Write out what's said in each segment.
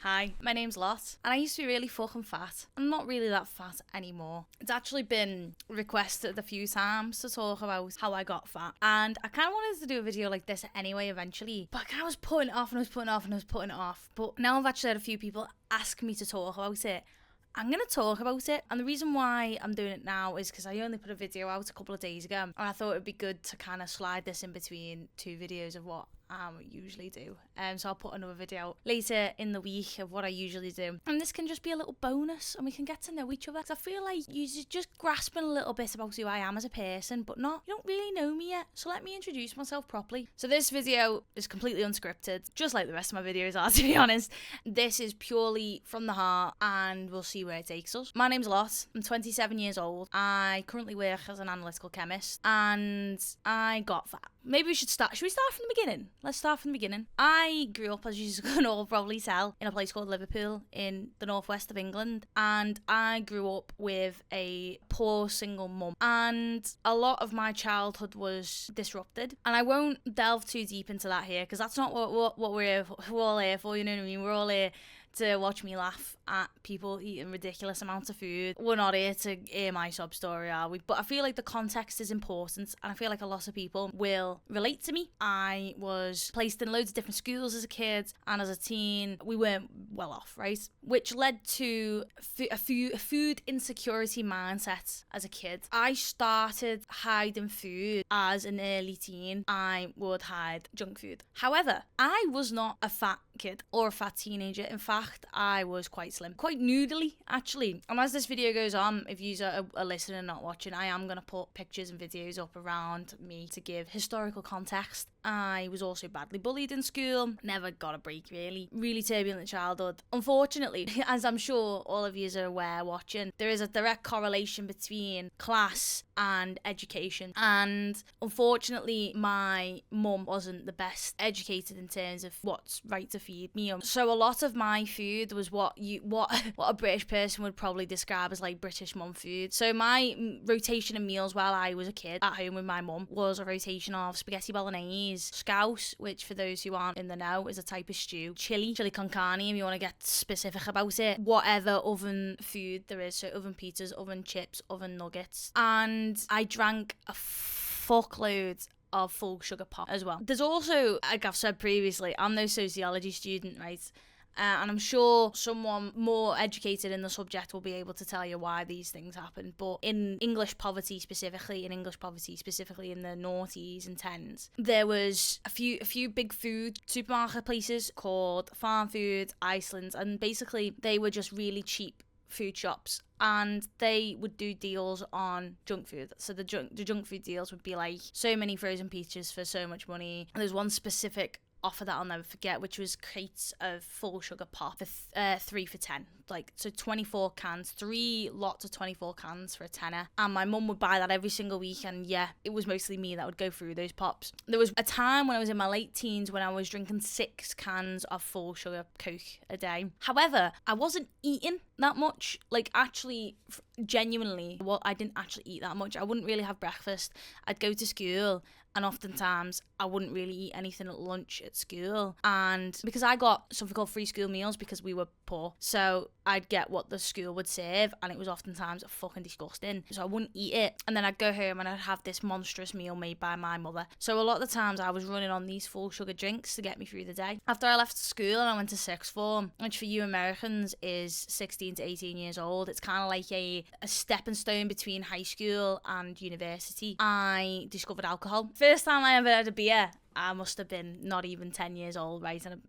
Hi, my name's Lot, and I used to be really fucking fat. I'm not really that fat anymore. It's actually been requested a few times to talk about how I got fat, and I kind of wanted to do a video like this anyway eventually, but I kind of was putting it off and I was putting it off, but now I've actually had a few people ask me to talk about it. I'm going to talk about it, and the reason why I'm doing it now is because I only put a video out a couple of days ago, and I thought it would be good to kind of slide this in between two videos of what I usually do. So I'll put another video out later in the week of what I usually do, and this can just be a little bonus and we can get to know each other, because I feel like you're just grasping a little bit about who I am as a person, but you don't really know me yet, so let me introduce myself properly. So this video is completely unscripted, just like the rest of my videos are, to be honest. This is purely from the heart, and we'll see where it takes us. My name's Lot, I'm 27 years old, I currently work as an analytical chemist, and I got fat. Maybe should we start from the beginning? Let's start from the beginning. I grew up, as you can all probably tell, in a place called Liverpool in the northwest of England, and I grew up with a poor single mum, and a lot of my childhood was disrupted, and I won't delve too deep into that here, because that's not what we're all here for, you know what I mean? We're all here to watch me laugh at people eating ridiculous amounts of food. We're not here to hear my sob story, are we? But I feel like the context is important, and I feel like a lot of people will relate to me. I was placed in loads of different schools as a kid, and as a teen, we weren't well off, right? Which led to a food insecurity mindset as a kid. I started hiding food as an early teen. I would hide junk food. However, I was not a fat kid or a fat teenager. In fact, I was quite slim, quite noodly actually. And as this video goes on, if you are listening and not watching, I am going to put pictures and videos up around me to give historical context. I was also badly bullied in school, never got a break really turbulent childhood. Unfortunately, as I'm sure all of you are aware watching, there is a direct correlation between class and education, and unfortunately my mum wasn't the best educated in terms of what's right to feed me. So a lot of my food was what a British person would probably describe as like British mum food. So my rotation of meals while I was a kid at home with my mum was a rotation of spaghetti bolognese, scouse, which for those who aren't in the know is a type of stew, chili con carne if you want to get specific about it, whatever oven food there is, so oven pizzas, oven chips, oven nuggets, and I drank a fuckload of full sugar pop as well. There's also, like I've said previously, I'm no sociology student, right? And I'm sure someone more educated in the subject will be able to tell you why these things happen. But in English poverty specifically in the noughties and tens, there was a few big food supermarket places called Farm Food, Iceland, and basically they were just really cheap food shops, and they would do deals on junk food. So the junk food deals would be like so many frozen pizzas for so much money. And there's one specific offer that I'll never forget, which was crates of full sugar pop for 3 for 10, like, so 24 cans, 3 lots of 24 cans for a tenner, and my mum would buy that every single week, and yeah, it was mostly me that would go through those pops. There was a time when I was in my late teens when I was drinking 6 cans of full sugar Coke a day. However, I wasn't eating that much, like actually genuinely, I didn't actually eat that much. I wouldn't really have breakfast. I'd go to school, and oftentimes I wouldn't really eat anything at lunch at school. And because I got something called free school meals because we were poor, so I'd get what the school would serve, and it was oftentimes fucking disgusting. So I wouldn't eat it, and then I'd go home and I'd have this monstrous meal made by my mother. So a lot of the times I was running on these full sugar drinks to get me through the day. After I left school and I went to sixth form, which for you Americans is 16 to 18 years old, it's kind of like a stepping stone between high school and university, I discovered alcohol. First time I ever had a beer, I must have been not even 10 years old, right? And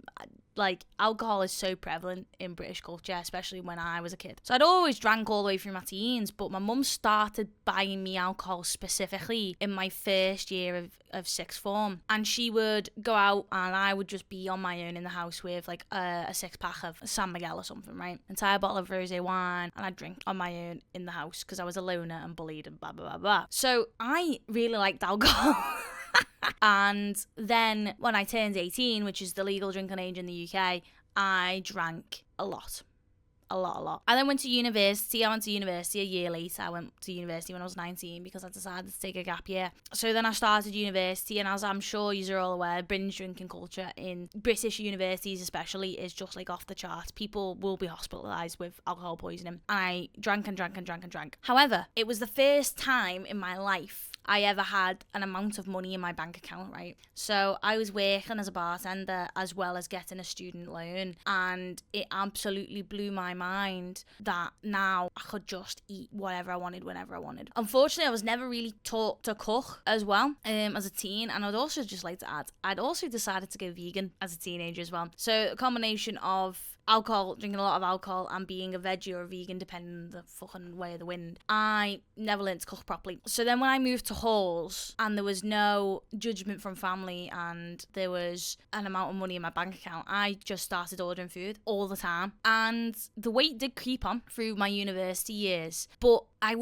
like, alcohol is so prevalent in British culture, especially when I was a kid. So I'd always drank all the way through my teens, but my mum started buying me alcohol specifically in my first year of sixth form. And she would go out and I would just be on my own in the house with like a 6-pack of San Miguel or something, right? Entire bottle of rosé wine, and I'd drink on my own in the house because I was a loner and bullied and blah, blah, blah, blah. So I really liked alcohol. And then when I turned 18, which is the legal drinking age in the UK, I drank a lot. a lot. I then went to university. I went to university a year later. I went to university when I was 19 because I decided to take a gap year. So then I started university, and as I'm sure you're all aware, binge drinking culture in British universities especially is just like off the charts. People will be hospitalised with alcohol poisoning. And I drank. However, it was the first time in my life I ever had an amount of money in my bank account, right? So I was working as a bartender as well as getting a student loan, and it absolutely blew my mind that now I could just eat whatever I wanted whenever I wanted. Unfortunately, I was never really taught to cook as well as a teen, and I'd also just like to add, I'd also decided to go vegan as a teenager as well. So a combination of alcohol, drinking a lot of alcohol, and being a veggie or a vegan, depending on the fucking way of the wind, I never learned to cook properly. So then when I moved to halls and there was no judgment from family and there was an amount of money in my bank account, I just started ordering food all the time. And the weight did creep on through my university years, but I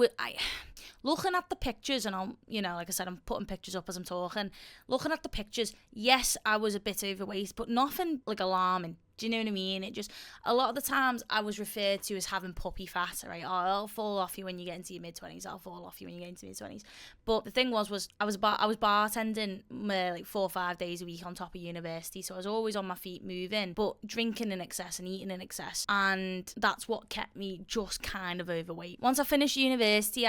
looking at the pictures, and I'm, like I said, I'm putting pictures up as I'm talking, looking at the pictures, yes, I was a bit overweight, but nothing like alarming. Do you know what I mean? It just, a lot of the times I was referred to as having puppy fat, right? Oh, I'll fall off you when you get into your mid-20s. I'll fall off you when you get into your mid-20s. But the thing was I was bartending like 4 or 5 days a week on top of university. So I was always on my feet moving, but drinking in excess and eating in excess. And that's what kept me just kind of overweight. Once I finished university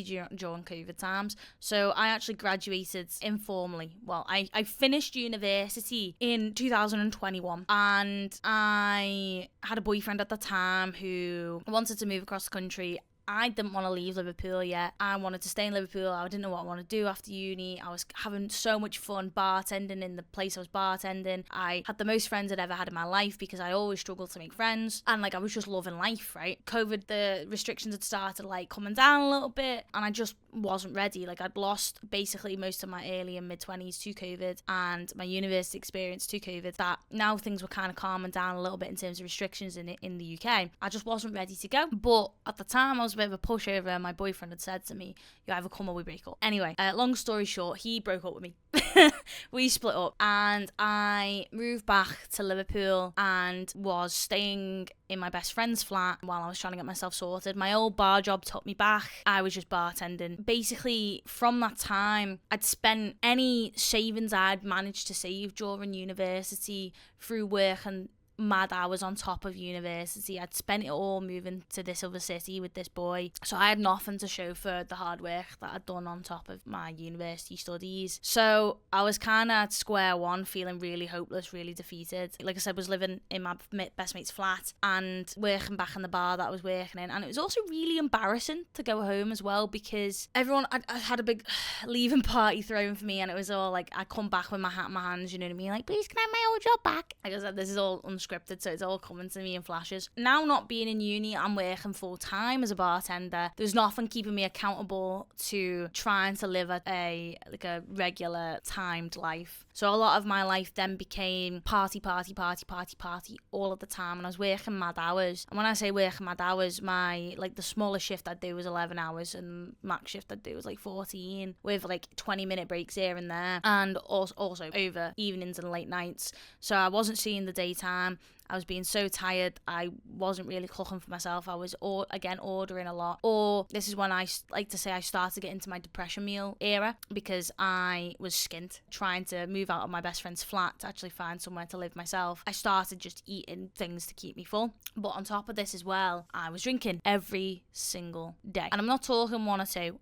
during COVID times. So I actually graduated informally. Well, I finished university in 2021. And I had a boyfriend at the time who wanted to move across the country. I didn't want to leave Liverpool yet. I wanted to stay in Liverpool. I didn't know what I wanted to do after uni. I was having so much fun bartending in the place I was bartending. I had the most friends I'd ever had in my life because I always struggled to make friends. And I was just loving life, right? COVID, the restrictions had started coming down a little bit, and I just wasn't ready. I'd lost basically most of my early and mid-20s to COVID and my university experience to COVID. That now things were kind of calming down a little bit in terms of restrictions in the UK. I just wasn't ready to go. But at the time, I was a bit of a pushover, and my boyfriend had said to me, you either come or we break up. Anyway, long story short, he broke up with me. We split up, and I moved back to Liverpool and was staying in my best friend's flat while I was trying to get myself sorted. My old bar job took me back. I was just bartending. Basically, from that time, I'd spent any savings I'd managed to save during university through work and mad hours on top of university. I'd spent it all moving to this other city with this boy, so I had nothing to show for the hard work that I'd done on top of my university studies. So I was kind of at square one, feeling really hopeless, really defeated. Like I said, was living in my best mate's flat and working back in the bar that I was working in, and it was also really embarrassing to go home as well because everyone, I had a big leaving party thrown for me, and it was all I come back with my hat in my hands, you know what I mean, please can I have my old job back? Like I said, this is all unscripted, so it's all coming to me in flashes. Now, not being in uni, I'm working full time as a bartender. There's nothing keeping me accountable to trying to live a regular timed life. So a lot of my life then became party all of the time, and I was working mad hours. And when I say working mad hours, my the smallest shift I'd do was 11 hours, and max shift I'd do was 14, with 20-minute breaks here and there, and also over evenings and late nights. So I wasn't seeing the daytime. I was being so tired, I wasn't really cooking for myself. I was, again, ordering a lot. Or this is when I like to say I started to get into my depression meal era, because I was skint, trying to move out of my best friend's flat to actually find somewhere to live myself. I started just eating things to keep me full. But on top of this as well, I was drinking every single day. And I'm not talking 1 or 2,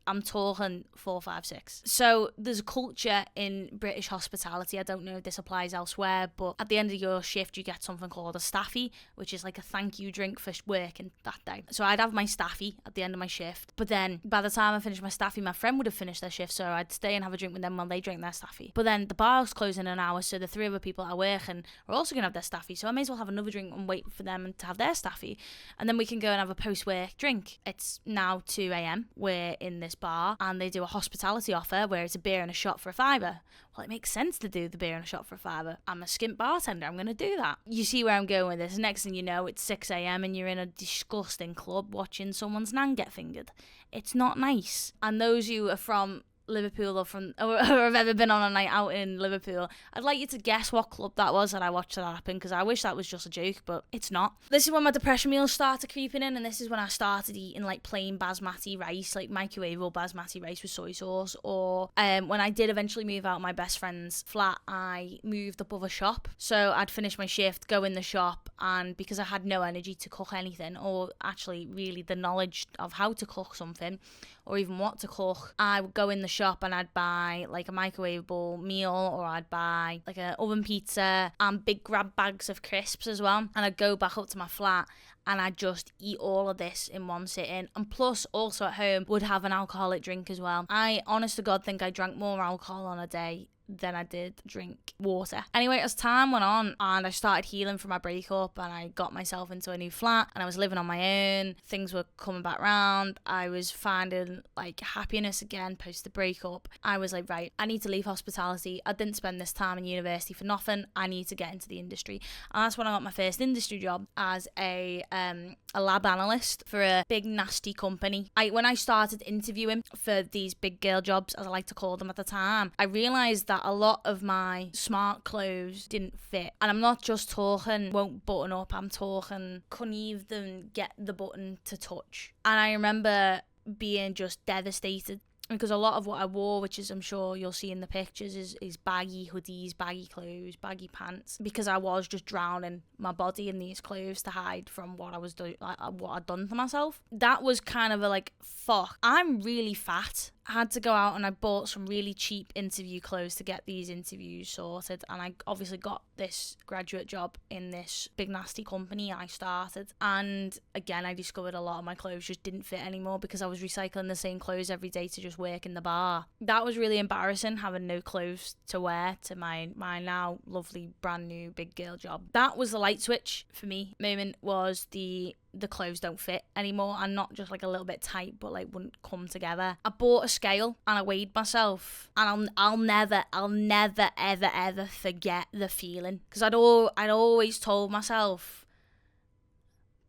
I'm talking 4, 5, 6. So there's a culture in British hospitality. I don't know if this applies elsewhere, but at the end of your shift, you get something called a staffy, which is a thank you drink for working that day. So I'd have my staffy at the end of my shift, but then by the time I finished my staffy, my friend would have finished their shift, so I'd stay and have a drink with them while they drink their staffy. But then the bar's closing in an hour, so the 3 other people at work and are also going to have their staffy, so I may as well have another drink and wait for them to have their staffy, and then we can go and have a post-work drink. It's now 2 a.m. We're in this bar, and they do a hospitality offer where it's a beer and a shot for £5. Well, it makes sense to do the beer and a shot for £5. I'm a skint bartender, I'm going to do that. You see where I'm going with this. Next thing you know, it's 6 a.m. and you're in a disgusting club watching someone's nan get fingered. It's not nice. And those who are from Liverpool or have ever been on a night out in Liverpool, I'd like you to guess what club that was that I watched that happen, because I wish that was just a joke, but it's not. This is when my depression meals started creeping in, and this is when I started eating like plain basmati rice, like microwavable basmati rice with soy sauce. Or when I did eventually move out of my best friend's flat, I moved above a shop. So I'd finish my shift, go in the shop, and because I had no energy to cook anything, or actually really the knowledge of how to cook something, or even what to cook, I would go in the shop and I'd buy like a microwavable meal, or I'd buy like an oven pizza and big grab bags of crisps as well. And I'd go back up to my flat and I'd just eat all of this in one sitting. And plus, also at home, would have an alcoholic drink as well. I, honest to God, think I drank more alcohol on a day than I did drink water. Anyway, as time went on and I started healing from my breakup and I got myself into a new flat and I was living on my own, things were coming back round, I was finding like happiness again post the breakup. I was like, right, I need to leave hospitality. I didn't spend this time in university for nothing. I need to get into the industry. And that's when I got my first industry job as a lab analyst for a big nasty company. When I started interviewing for these big girl jobs, as I like to call them at the time, I realised that a lot of my smart clothes didn't fit. And I'm not just talking won't button up, I'm talking couldn't even get the button to touch. And I remember being just devastated, because a lot of what I wore, which is I'm sure you'll see in the pictures, is baggy hoodies, baggy clothes, baggy pants, because I was just drowning my body in these clothes to hide from what I was doing, what I'd done to myself. That was kind of a like, fuck, I'm really fat. I had to go out and I bought some really cheap interview clothes to get these interviews sorted, and I obviously got this graduate job in this big nasty company I started. And again, I discovered a lot of my clothes just didn't fit anymore because I was recycling the same clothes every day to just work in the bar. That was really embarrassing, having no clothes to wear to my now lovely brand new big girl job. That was the light switch for me moment, was the clothes don't fit anymore, and not just like a little bit tight, but like wouldn't come together. I bought a scale and I weighed myself, and I'll never ever forget the feeling, because I'd always told myself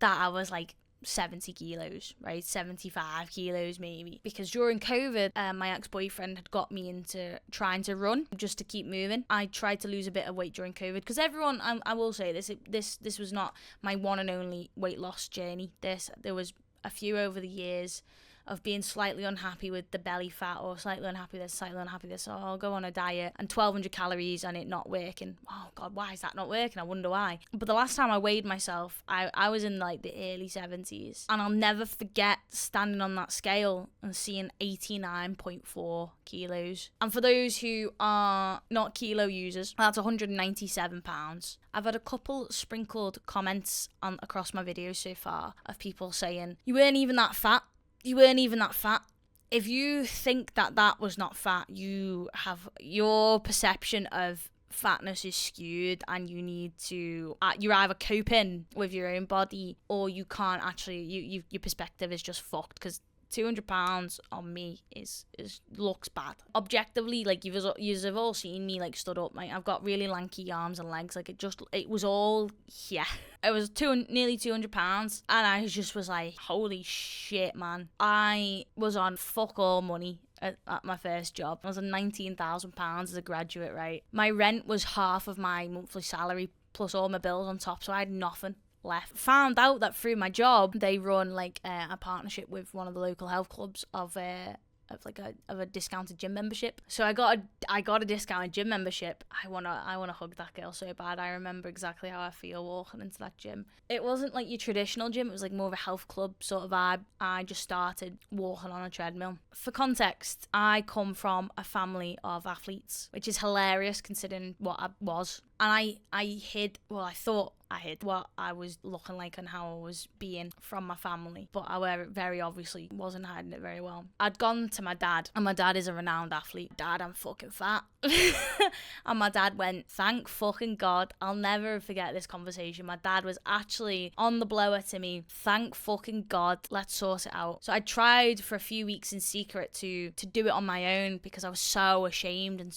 that I was like 70 kilos, right? 75 kilos maybe. Because during COVID, my ex-boyfriend had got me into trying to run just to keep moving. I tried to lose a bit of weight during COVID because everyone, I will say this was not my one and only weight loss journey. There was a few over the years of being slightly unhappy with the belly fat, or slightly unhappy this, so I'll go on a diet and 1,200 calories and it not working. Oh God, why is that not working? I wonder why. But the last time I weighed myself, I was in like the early 70s, and I'll never forget standing on that scale and seeing 89.4 kilos. And for those who are not kilo users, that's 197 pounds. I've had a couple sprinkled comments across my videos so far of people saying, you weren't even that fat. If you think that was not fat, you have, your perception of fatness is skewed, and you need to you're either coping with your own body, or you can't actually, your perspective is just fucked, because 200 pounds on me is looks bad objectively. Like, you've all seen me like stood up, like I've got really lanky arms and legs, like it was all, yeah, it was nearly 200 pounds, and I just was like, holy shit, man. I was on fuck all money at my first job. I was on £19,000 as a graduate, right? My rent was half of my monthly salary plus all my bills on top, so I had nothing left. Found out that through my job, they run like a partnership with one of the local health clubs of a discounted gym membership. So I got a discounted gym membership. I wanna hug that girl so bad. I remember exactly how I feel walking into that gym. It wasn't like your traditional gym, it was like more of a health club sort of vibe. I just started walking on a treadmill. For context, I come from a family of athletes, which is hilarious considering what I was. And I thought I hid what I was looking like and how I was being from my family, but I very obviously wasn't hiding it very well. I'd gone to my dad, and my dad is a renowned athlete. Dad, I'm fucking fat. And my dad went, thank fucking God. I'll never forget this conversation. My dad was actually on the blower to me. Thank fucking God, let's sort it out. So I tried for a few weeks in secret to do it on my own, because I was so ashamed, and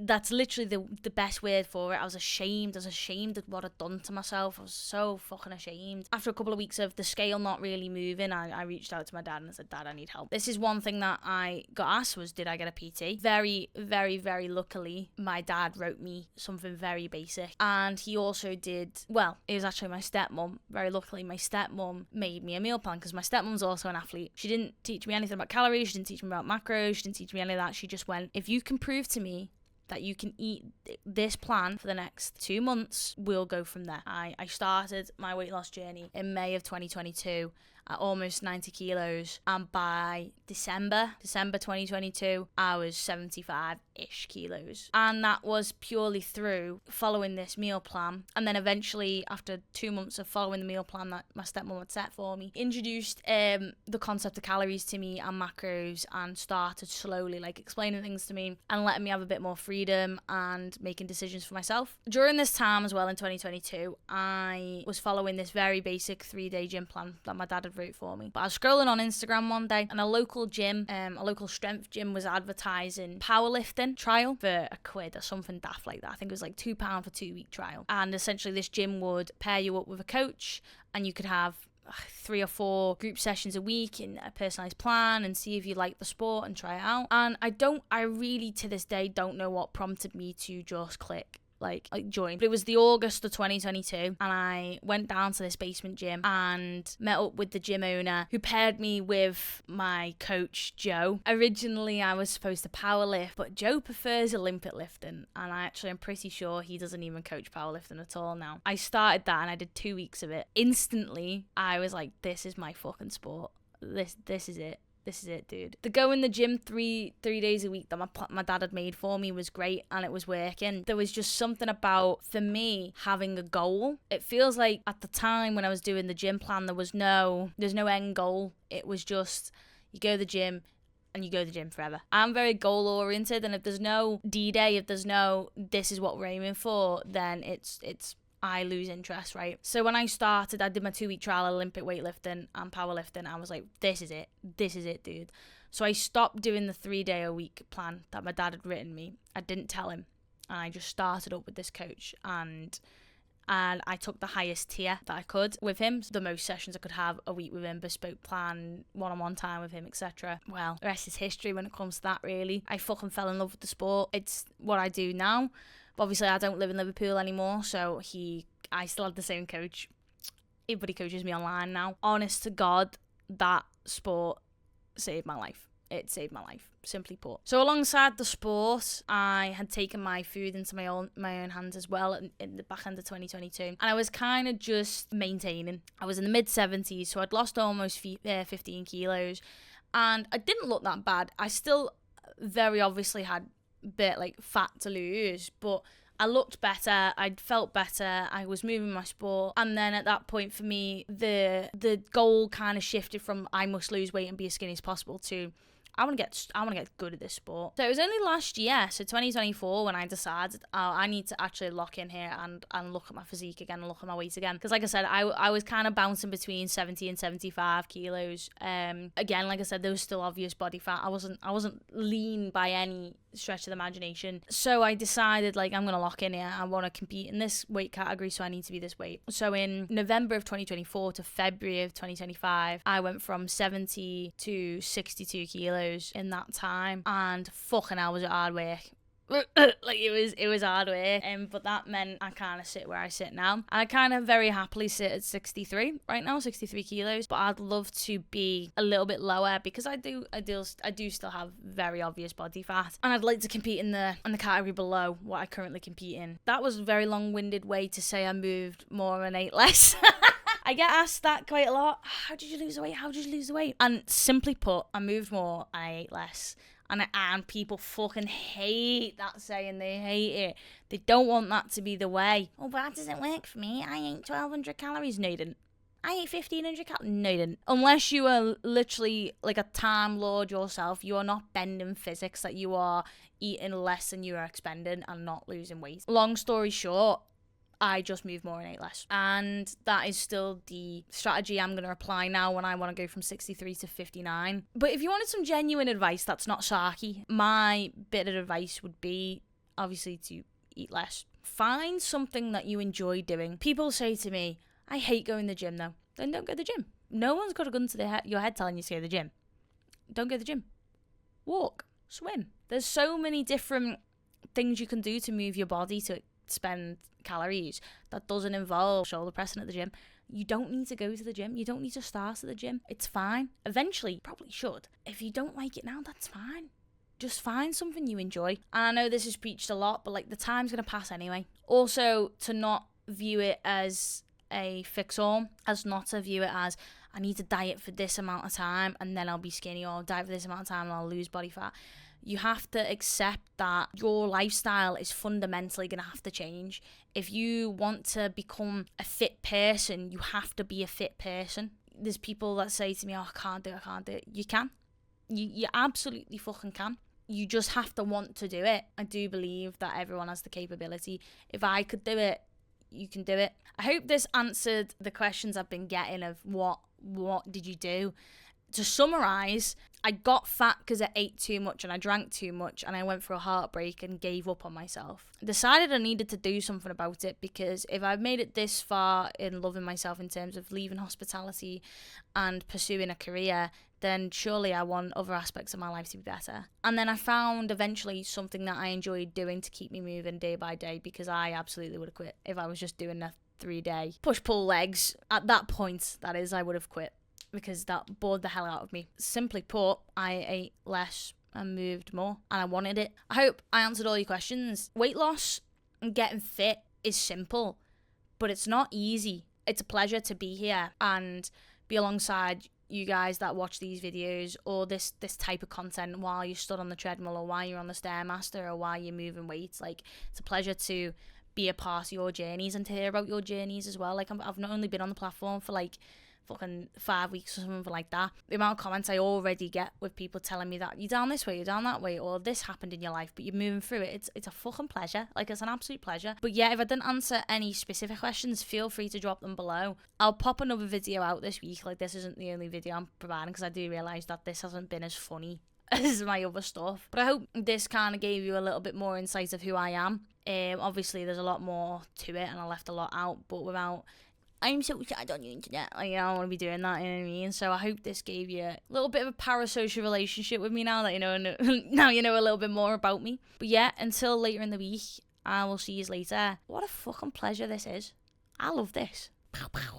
that's literally the best word for it. was ashamed. I was ashamed of what I'd done to myself. I was so fucking ashamed. After a couple of weeks of the scale not really moving, I reached out to my dad and I said, Dad, I need help. This is one thing that I got asked was, did I get a PT? Very, very, very luckily, my dad wrote me something very basic. And he also did, well, it was actually my stepmom. Very luckily, my stepmom made me a meal plan because my stepmom's also an athlete. She didn't teach me anything about calories. She didn't teach me about macros. She didn't teach me any of that. She just went, if you can prove to me that you can eat this plan for the next 2 months, we'll go from there. I started my weight loss journey in May of 2022 at almost 90 kilos, and by December 2022, I was 75-ish kilos. And that was purely through following this meal plan. And then eventually, after 2 months of following the meal plan that my stepmom had set for me, introduced the concept of calories to me and macros, and started slowly like explaining things to me and letting me have a bit more freedom and making decisions for myself. During this time as well in 2022, I was following this very basic 3-day gym plan that my dad had wrote for me. But I was scrolling on Instagram one day and a local gym, a local strength gym, was advertising powerlifting trial for £1 or something daft like that. I think it was like £2 for 2-week trial. And essentially this gym would pair you up with a coach and you could have 3 or 4 group sessions a week in a personalized plan and see if you like the sport and try it out. And I really to this day don't know what prompted me to just click like join. But it was the August of 2022 and I went down to this basement gym and met up with the gym owner who paired me with my coach Joe. Originally I was supposed to powerlift, but Joe prefers Olympic lifting, and I actually am pretty sure he doesn't even coach powerlifting at all now. I started that and I did 2 weeks of it. Instantly I was like, this is my fucking sport. This is it. This is it, dude. The go in the gym three days a week that my dad had made for me was great and it was working. There was just something about, for me, having a goal. It feels like at the time when I was doing the gym plan, there's no end goal. It was just, you go to the gym and you go to the gym forever. I'm very goal oriented, and if there's no D-Day, if there's no this is what we're aiming for, then it's I lose interest, right? So when I started, I did my 2-week trial Olympic weightlifting and powerlifting. I was like, this is it, dude. So I stopped doing the 3-day-a-week plan that my dad had written me. I didn't tell him, and I just started up with this coach, and I took the highest tier that I could with him, the most sessions I could have a week with him, bespoke plan, one-on-one time with him, etc. Well, the rest is history when it comes to that, really. I fucking fell in love with the sport. It's what I do now. But obviously I don't live in Liverpool anymore, so I still have the same coach. Everybody coaches me online now. Honest to God, that sport saved my life. It saved my life, simply put. So alongside the sport, I had taken my food into my own hands as well in the back end of 2022. And I was kind of just maintaining. I was in the mid-70s, so I'd lost almost 15 kilos. And I didn't look that bad. I still very obviously had bit like fat to lose, but I looked better, I felt better, I was moving my sport. And then at that point for me, the goal kind of shifted from I must lose weight and be as skinny as possible to I want to get good at this sport. So it was only last year, so 2024, when I decided I need to actually lock in here and look at my physique again and look at my weight again. Because like I said, I was kind of bouncing between 70 and 75 kilos. Again, like I said, there was still obvious body fat. I wasn't lean by any stretch of the imagination. So I decided, like, I'm going to lock in here. I want to compete in this weight category, so I need to be this weight. So in November of 2024 to February of 2025, I went from 70 to 62 kilos in that time, and fucking hell was it hard work. Like it was hard work, but that meant I kind of sit where I sit now. I kind of very happily sit at 63 right now, 63 kilos, but I'd love to be a little bit lower because I do still have very obvious body fat, and I'd like to compete in the category below what I currently compete in. That was a very long-winded way to say I moved more and ate less. I get asked that quite a lot. How did you lose the weight? How did you lose the weight? And simply put, I moved more, I ate less. And people fucking hate that saying. They hate it. They don't want that to be the way. Oh, but that doesn't work for me. I ate 1,200 calories. No, you didn't. I ate 1,500 calories. No, you didn't. Unless you are literally like a time lord yourself, you are not bending physics, that you are eating less than you are expending and not losing weight. Long story short, I just moved more and ate less. And that is still the strategy I'm going to apply now when I want to go from 63 to 59. But if you wanted some genuine advice that's not sarky, my bit of advice would be obviously to eat less. Find something that you enjoy doing. People say to me, I hate going to the gym though. Then don't go to the gym. No one's got a gun to your head telling you to go to the gym. Don't go to the gym. Walk, swim. There's so many different things you can do to move your body to spend calories that doesn't involve shoulder pressing at the gym. You don't need to go to the gym. You don't need to start at the gym. It's fine. Eventually, you probably should. If you don't like it now, that's fine. Just find something you enjoy. And I know this is preached a lot, but like the time's going to pass anyway. Also, to not view it as a fix-all, as not to view it as I need to diet for this amount of time and then I'll be skinny, or diet for this amount of time and I'll lose body fat. You have to accept that your lifestyle is fundamentally going to have to change. If you want to become a fit person, you have to be a fit person. There's people that say to me, oh, I can't do it. You can. You absolutely fucking can. You just have to want to do it. I do believe that everyone has the capability. If I could do it, you can do it. I hope this answered the questions I've been getting of what did you do? To summarise, I got fat because I ate too much and I drank too much and I went through a heartbreak and gave up on myself. I decided I needed to do something about it, because if I've made it this far in loving myself in terms of leaving hospitality and pursuing a career, then surely I want other aspects of my life to be better. And then I found eventually something that I enjoyed doing to keep me moving day by day, because I absolutely would have quit if I was just doing a 3-day push-pull legs. At that point, that is, I would have quit, because that bored the hell out of me. Simply put, I ate less and moved more, and I wanted it. I hope I answered all your questions. Weight loss and getting fit is simple, but it's not easy. It's a pleasure to be here and be alongside you guys that watch these videos or this type of content while you're stood on the treadmill, or while you're on the Stairmaster, or while you're moving weights. Like, it's a pleasure to be a part of your journeys and to hear about your journeys as well. Like, I've not only been on the platform for like fucking 5 weeks or something like that. The amount of comments I already get with people telling me that you're down this way, you're down that way, or this happened in your life, but you're moving through it. It's a fucking pleasure. Like, it's an absolute pleasure. But yeah, if I didn't answer any specific questions, feel free to drop them below. I'll pop another video out this week. Like, this isn't the only video I'm providing, because I do realise that this hasn't been as funny as my other stuff. But I hope this kind of gave you a little bit more insight of who I am. Obviously, there's a lot more to it, and I left a lot out, but without I'm so sad on the internet. Like, I don't want to be doing that, you know what I mean? So I hope this gave you a little bit of a parasocial relationship with me now that you know, now you know a little bit more about me. But yeah, until later in the week, I will see you later. What a fucking pleasure this is. I love this. Pow, pow.